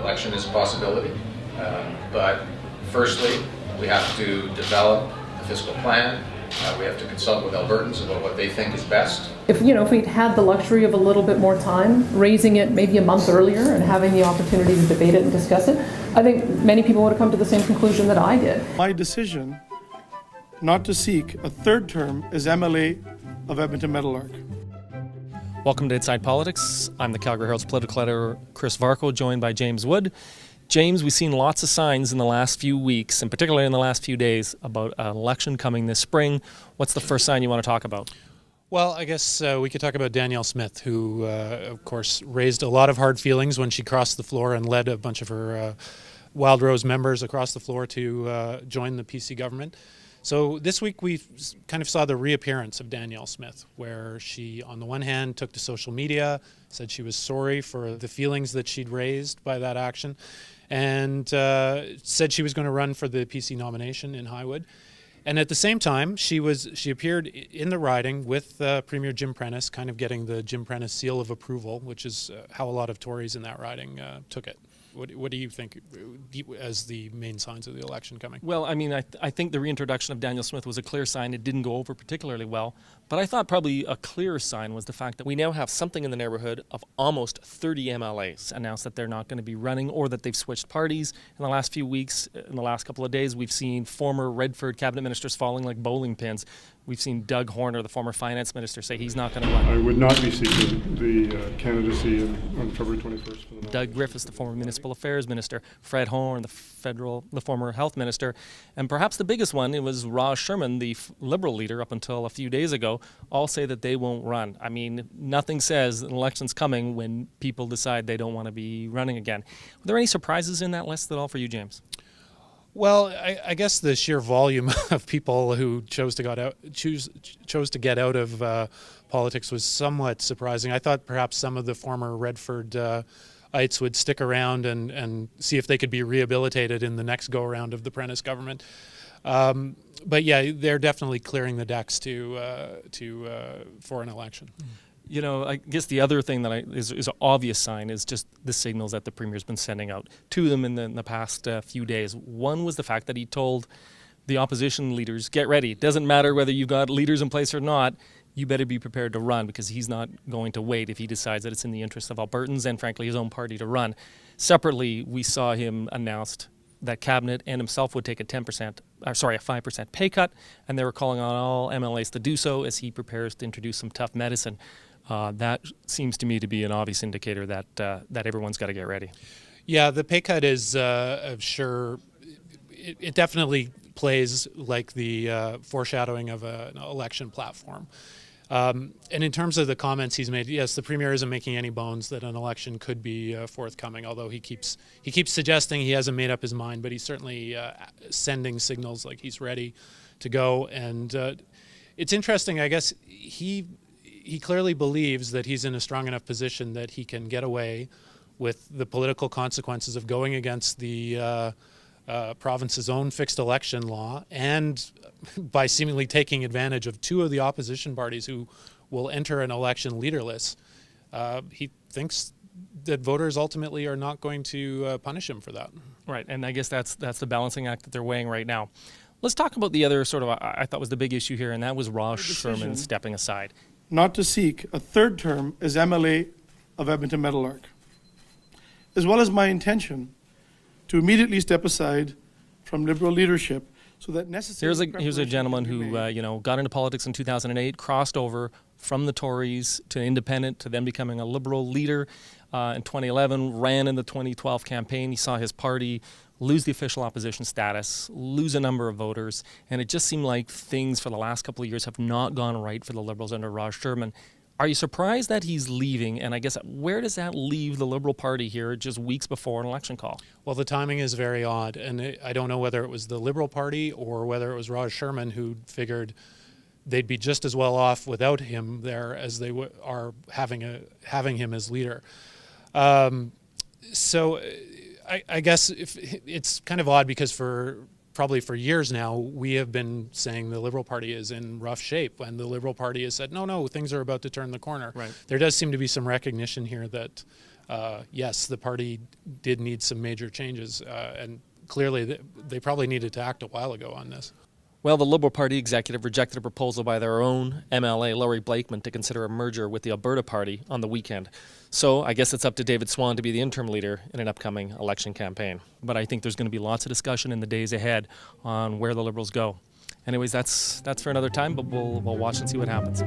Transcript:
election is a possibility. But firstly, we have to develop a fiscal plan. We have to consult with Albertans about what they think is best. If we'd had the luxury of a little bit more time, raising it maybe a month earlier and having the opportunity to debate it and discuss it, I think many people would have come to the same conclusion that I did. My decision not to seek a third term as MLA of Edmonton Meadowlark. Welcome to Inside Politics. I'm the Calgary Herald's political editor, Chris Varcoe, joined by James Wood. James, we've seen lots of signs in the last few weeks, and particularly in the last few days, about an election coming this spring. What's the first sign you want to talk about? Well, I guess we could talk about Danielle Smith, who, of course, raised a lot of hard feelings when she crossed the floor and led a bunch of her Wild Rose members across the floor to join the PC government. So this week we kind of saw the reappearance of Danielle Smith, where she, on the one hand, took to social media, said she was sorry for the feelings that she'd raised by that action, and said she was going to run for the PC nomination in Highwood. And at the same time, she appeared in the riding with Premier Jim Prentice, kind of getting the Jim Prentice seal of approval, which is how a lot of Tories in that riding took it. What do you think as the main signs of the election coming? Well, I mean, I think the reintroduction of Danielle Smith was a clear sign. It didn't go over particularly well. But I thought probably a clearer sign was the fact that we now have something in the neighborhood of almost 30 MLAs announced that they're not going to be running or that they've switched parties. In the last few weeks, in the last couple of days, we've seen former Redford cabinet ministers falling like bowling pins. We've seen Doug Horner, the former finance minister, say he's not going to run. I would not be seeking the candidacy on February 21st. For the Doug Griffiths, the former municipal affairs minister, Fred Horn, the former health minister, and perhaps the biggest one, it was Raj Sherman, the Liberal leader up until a few days ago, all say that they won't run. I mean, nothing says an election's coming when people decide they don't want to be running again. Were there any surprises in that list at all for you, James? Well, I guess the sheer volume of people who chose to get out of politics was somewhat surprising. I thought perhaps some of the former Redfordites would stick around and see if they could be rehabilitated in the next go-around of the Prentice government. But yeah, they're definitely clearing the decks for an election. You know, I guess the other thing that is an obvious sign is just the signals that the Premier's been sending out to them in the past few days. One was the fact that he told the opposition leaders, get ready. It doesn't matter whether you've got leaders in place or not, you better be prepared to run, because he's not going to wait if he decides that it's in the interest of Albertans and, frankly, his own party to run. Separately, we saw him announced that Cabinet and himself would take a 5% pay cut, and they were calling on all MLAs to do so as he prepares to introduce some tough medicine. That seems to me to be an obvious indicator that everyone's got to get ready. Yeah, the pay cut is sure. It definitely plays like the foreshadowing of an election platform. And in terms of the comments he's made, yes, the Premier isn't making any bones that an election could be forthcoming, although he keeps suggesting he hasn't made up his mind, but he's certainly sending signals like he's ready to go. And it's interesting, I guess, he clearly believes that he's in a strong enough position that he can get away with the political consequences of going against the province's own fixed election law, and by seemingly taking advantage of two of the opposition parties who will enter an election leaderless. He thinks that voters ultimately are not going to punish him for that. Right, and I guess that's the balancing act that they're weighing right now. Let's talk about the other sort of, I thought was the big issue here, and that was Raj Sherman stepping aside. Not to seek a third term as MLA of Edmonton Meadowlark, as well as my intention to immediately step aside from Liberal leadership so that necessary. Here's a gentleman who got into politics in 2008, crossed over from the Tories to independent, to then becoming a Liberal leader in 2011, ran in the 2012 campaign. He saw his party lose the official opposition status, lose a number of voters, and it just seemed like things for the last couple of years have not gone right for the Liberals under Raj Sherman. Are you surprised that he's leaving? And I guess where does that leave the Liberal Party here just weeks before an election call? Well, the timing is very odd, and I don't know whether it was the Liberal Party or whether it was Raj Sherman who figured they'd be just as well off without him there as they are having him as leader. So I guess it's kind of odd because probably for years now, we have been saying the Liberal Party is in rough shape, and the Liberal Party has said, no, things are about to turn the corner. Right. There does seem to be some recognition here that yes, the party did need some major changes, and clearly they probably needed to act a while ago on this. Well, the Liberal Party executive rejected a proposal by their own MLA, Laurie Blakeman, to consider a merger with the Alberta Party on the weekend. So I guess it's up to David Swan to be the interim leader in an upcoming election campaign. But I think there's going to be lots of discussion in the days ahead on where the Liberals go. Anyways, that's for another time, but we'll watch and see what happens.